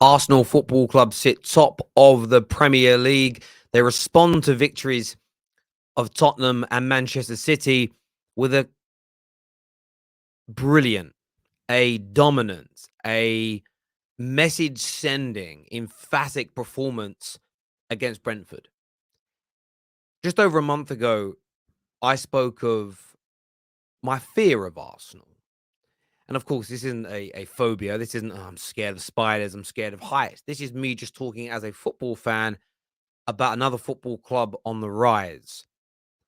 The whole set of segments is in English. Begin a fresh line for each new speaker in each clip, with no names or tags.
Arsenal Football Club sit top of the Premier League. They respond to victories of Tottenham and Manchester City with a brilliant, a dominant, a message sending, emphatic performance against Brentford. Just over a month ago, I spoke of my fear of Arsenal. And of course, this isn't a phobia. This isn't, "Oh, I'm scared of spiders. I'm scared of heights." This is me just talking as a football fan about another football club on the rise.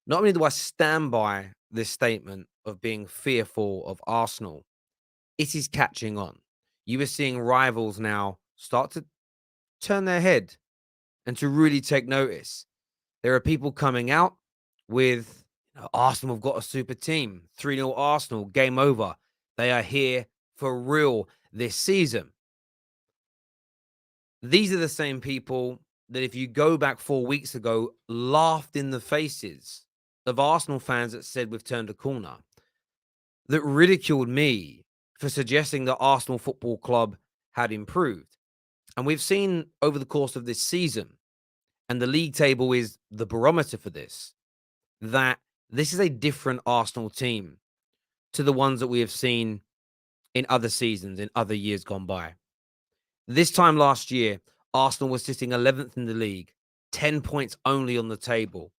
Not only do I stand by this statement of being fearful of Arsenal, it is catching on. You are seeing rivals now start to turn their head and to really take notice. There are people coming out with Arsenal have got a super team, 3-0 Arsenal, game over. They are here for real this season. These are the same people that, if you go back 4 weeks ago, laughed in the faces of Arsenal fans that said we've turned a corner, that ridiculed me for suggesting that Arsenal Football Club had improved. And we've seen over the course of this season, and the league table is the barometer for this, that this is a different Arsenal team to the ones that we have seen in other seasons, in other years gone by. This time last year, Arsenal was sitting 11th in the league, 10 points only on the table,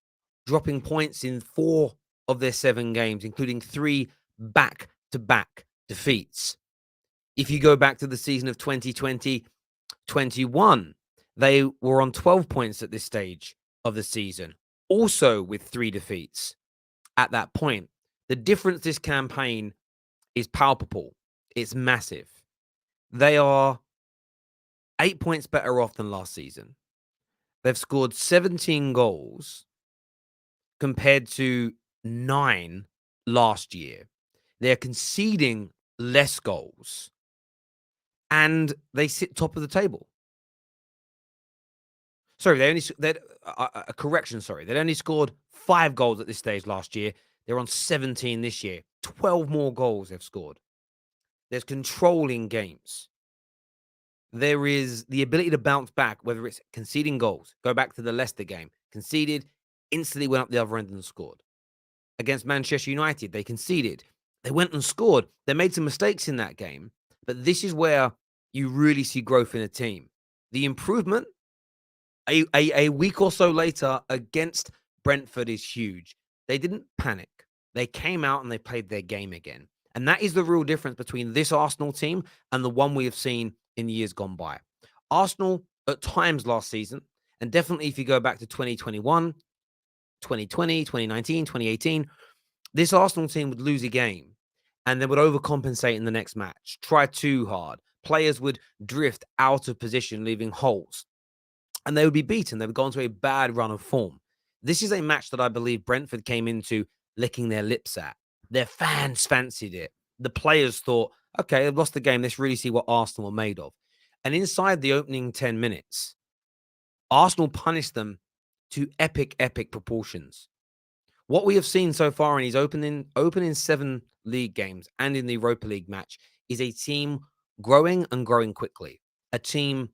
dropping points in 4 of their 7 games, including 3 back-to-back defeats. If you go back to the season of 2020-21, they were on 12 points at this stage of the season, also with 3 defeats at that point. The difference this campaign is palpable. It's massive. They are 8 points better off than last season. They've scored 17 goals compared to 9 last year. They're conceding less goals, and they sit top of the table. Sorry, a correction. Sorry, they'd only scored 5 goals at this stage last year. They're on 17 this year. 12 more goals they've scored. There's controlling games. There is the ability to bounce back, whether it's conceding goals. Go back to the Leicester game. Conceded, instantly went up the other end and scored. Against Manchester United, they conceded. They went and scored. They made some mistakes in that game. But this is where you really see growth in a team. The improvement, a week or so later against Brentford, is huge. They didn't panic. They came out and they played their game again. And that is the real difference between this Arsenal team and the one we have seen in years gone by. Arsenal, at times last season, and definitely if you go back to 2021, 2020, 2019, 2018, this Arsenal team would lose a game and they would overcompensate in the next match, try too hard. Players would drift out of position, leaving holes, and they would be beaten. They would go into a bad run of form. This is a match that I believe Brentford came into licking their lips at. Their fans fancied it. The players thought, okay, they've lost the game. Let's really see what Arsenal are made of. And inside the opening 10 minutes, Arsenal punished them to epic proportions. What we have seen so far in his opening 7 league games and in the Europa League match is a team growing and growing quickly. A team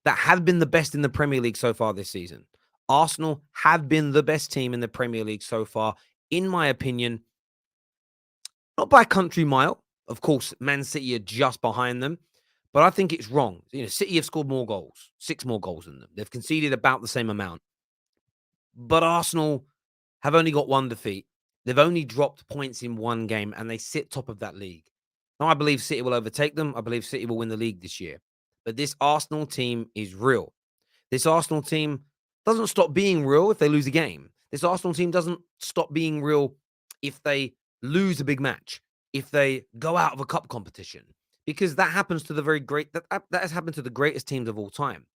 that have been the best in the Premier League so far this season. Arsenal have been the best team in the Premier League so far, in my opinion, not by a country mile. Of course, Man City are just behind them, but I think it's wrong. City have scored more goals, 6 more goals than them. They've conceded about the same amount. But Arsenal have only got 1 defeat. They've only dropped points in 1 game, and they sit top of that league. Now, I believe City will overtake them. I believe City will win the league this year. But this Arsenal team is real. This Arsenal team doesn't stop being real if they lose a game. This Arsenal team doesn't stop being real if they lose a big match, if they go out of a cup competition, because that happens to the very great, that has happened to the greatest teams of all time.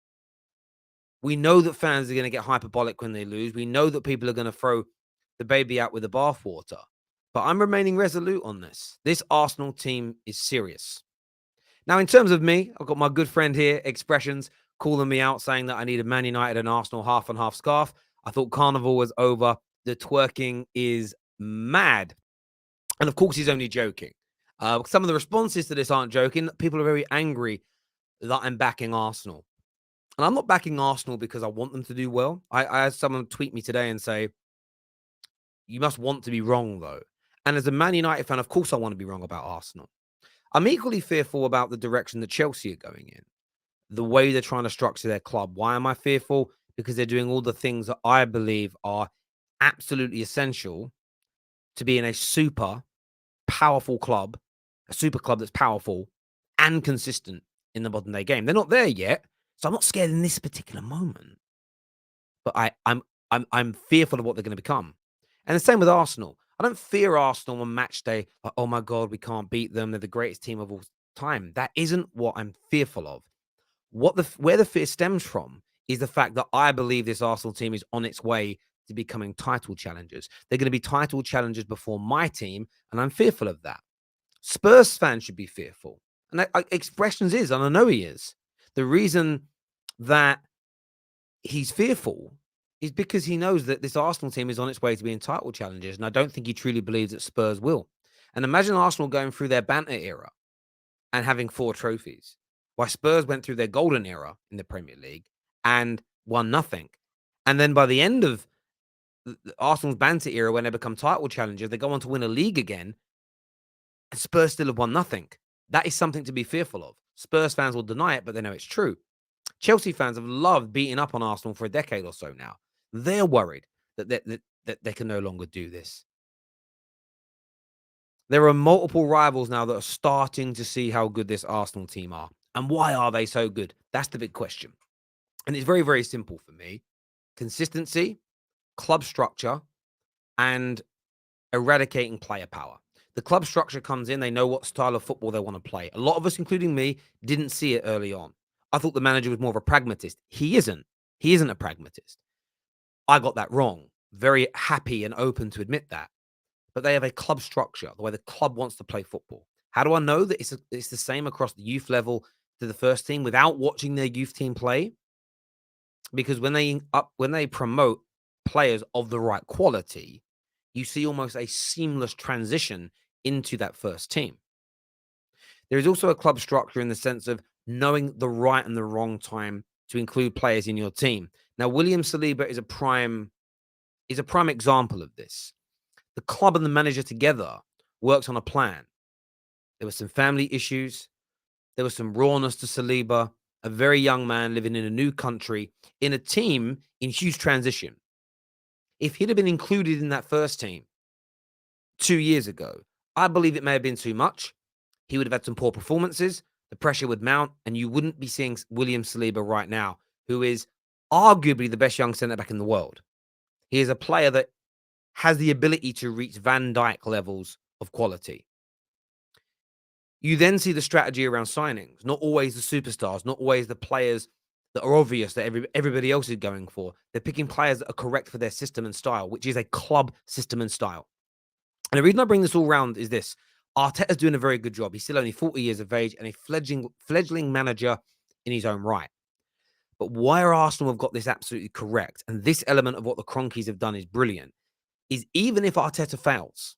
We know that fans are going to get hyperbolic when they lose. We know that people are going to throw the baby out with the bathwater. But I'm remaining resolute on this. This Arsenal team is serious. Now, in terms of me, I've got my good friend here, Expressions, calling me out, saying that I need a Man United and Arsenal half and half scarf. I thought Carnival was over. The twerking is mad. And of course, he's only joking. Some of the responses to this aren't joking. People are very angry that I'm backing Arsenal. And I'm not backing Arsenal because I want them to do well. I had someone tweet me today and say, you must want to be wrong, though. And as a Man United fan, of course, I want to be wrong about Arsenal. I'm equally fearful about the direction that Chelsea are going in, the way they're trying to structure their club. Why am I fearful? Because they're doing all the things that I believe are absolutely essential to being a super powerful club, a super club that's powerful and consistent in the modern day game. They're not there yet, so I'm not scared in this particular moment. But I'm fearful of what they're going to become. And the same with Arsenal. I don't fear Arsenal on match day. Like, oh my god, we can't beat them. They're the greatest team of all time. That isn't what I'm fearful of. Where the fear stems from is the fact that I believe this Arsenal team is on its way to becoming title challengers. They're going to be title challengers before my team, and I'm fearful of that. Spurs fans should be fearful, and Expressions is, and I know he is. The reason that he's fearful is because he knows that this Arsenal team is on its way to being title challengers, and I don't think he truly believes that Spurs will. And imagine Arsenal going through their banter era and having 4 trophies, while Spurs went through their golden era in the Premier League and won nothing. And then by the end of Arsenal's banter era, when they become title challengers, they go on to win a league again, and Spurs still have won nothing. That is something to be fearful of. Spurs fans will deny it, but they know it's true. Chelsea fans have loved beating up on Arsenal for a decade or so now. They're worried that they can no longer do this. There are multiple rivals now that are starting to see how good this Arsenal team are. And why are they so good? That's the big question. And it's very, very simple for me. Consistency, club structure, and eradicating player power. The club structure comes in, they know what style of football they want to play. A lot of us, including me, didn't see it early on. I thought the manager was more of a pragmatist. He isn't. He isn't a pragmatist. I got that wrong. Very happy and open to admit that. But they have a club structure, the way the club wants to play football. How do I know that it's the same across the youth level to the first team without watching their youth team play? Because when they promote players of the right quality, you see almost a seamless transition into that first team. There is also a club structure in the sense of knowing the right and the wrong time to include players in your team. Now, William Saliba is a prime example of this. The club and the manager together worked on a plan. There were some family issues. There was some rawness to Saliba, a very young man living in a new country, in a team in huge transition. If he'd have been included in that first team 2 years ago, I believe it may have been too much. He would have had some poor performances. The pressure would mount, and you wouldn't be seeing William Saliba right now, who is arguably the best young centre back in the world. He is a player that has the ability to reach Van Dijk levels of quality. You then see the strategy around signings, not always the superstars, not always the players that are obvious that everybody else is going for. They're picking players that are correct for their system and style, which is a club system and style. And the reason I bring this all round is this. Arteta's doing a very good job. He's still only 40 years of age and a fledgling manager in his own right. But where Arsenal have got this absolutely correct, and this element of what the Cronkies have done is brilliant, is even if Arteta fails,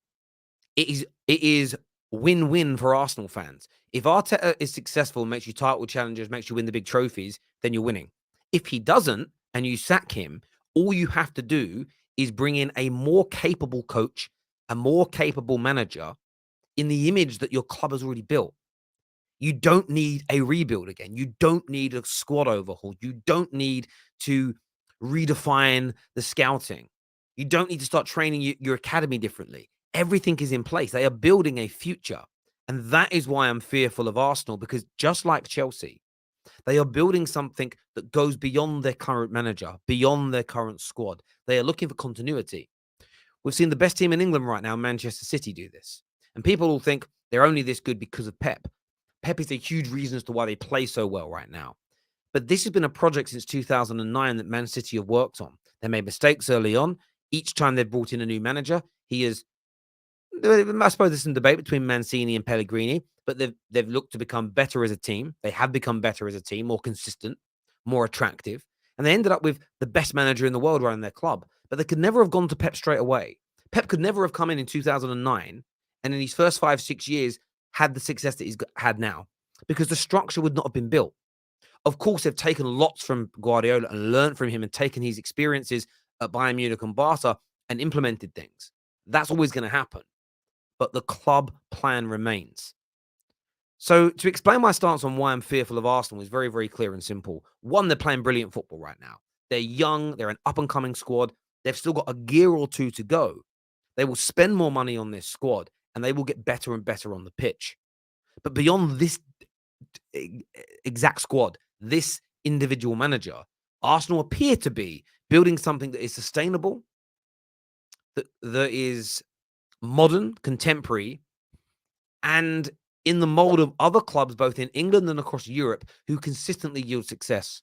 it is win-win for Arsenal fans. If Arteta is successful, makes you title challengers, makes you win the big trophies, then you're winning. If he doesn't and you sack him, all you have to do is bring in a more capable coach, a more capable manager in the image that your club has already built. You don't need a rebuild again. You don't need a squad overhaul. You don't need to redefine the scouting. You don't need to start training your academy differently. Everything is in place. They are building a future. And that is why I'm fearful of Arsenal, because just like Chelsea, they are building something that goes beyond their current manager, beyond their current squad. They are looking for continuity. We've seen the best team in England right now, Manchester City, do this. And people will think they're only this good because of Pep. Pep is a huge reason as to why they play so well right now. But this has been a project since 2009 that Man City have worked on. They made mistakes early on. Each time they've brought in a new manager, I suppose there's some debate between Mancini and Pellegrini, but they've looked to become better as a team. They have become better as a team, more consistent, more attractive. And they ended up with the best manager in the world running their club. But they could never have gone to Pep straight away. Pep could never have come in 2009 and in his first 5, 6 years had the success that he's had now because the structure would not have been built. Of course, they've taken lots from Guardiola and learned from him and taken his experiences at Bayern Munich and Barca and implemented things. That's always going to happen. But the club plan remains. So, to explain my stance on why I'm fearful of Arsenal is very, very clear and simple. One, they're playing brilliant football right now. They're young, they're an up and coming squad. They've still got a gear or two to go. They will spend more money on this squad and they will get better and better on the pitch. But beyond this exact squad, this individual manager, Arsenal appear to be building something that is sustainable, that is modern, contemporary, and in the mold of other clubs, both in England and across Europe, who consistently yield success.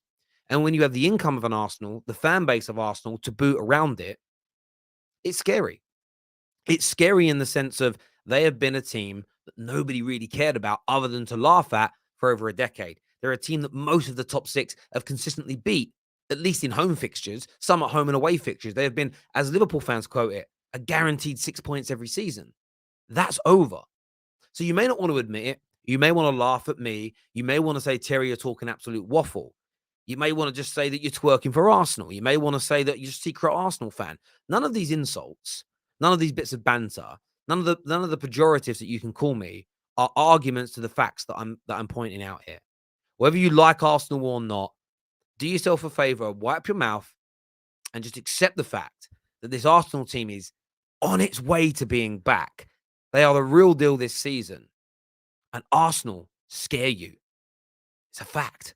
And when you have the income of an Arsenal, the fan base of Arsenal to boot around it, it's scary. It's scary in the sense of they have been a team that nobody really cared about other than to laugh at for over a decade. They're a team that most of the top six have consistently beat, at least in home fixtures, some at home and away fixtures. They have been, as Liverpool fans quote it, a guaranteed 6 points every season. That's over. So you may not want to admit it. You may want to laugh at me. You may want to say, Terry, you're talking absolute waffle. You may want to just say that you're twerking for Arsenal. You may want to say that you're a secret Arsenal fan. None of these insults, none of these bits of banter, none of the pejoratives that you can call me are arguments to the facts that I'm pointing out here. Whether you like Arsenal or not, do yourself a favor, wipe your mouth, and just accept the fact that this Arsenal team is on its way to being back. They are the real deal this season. And Arsenal scare you. It's a fact.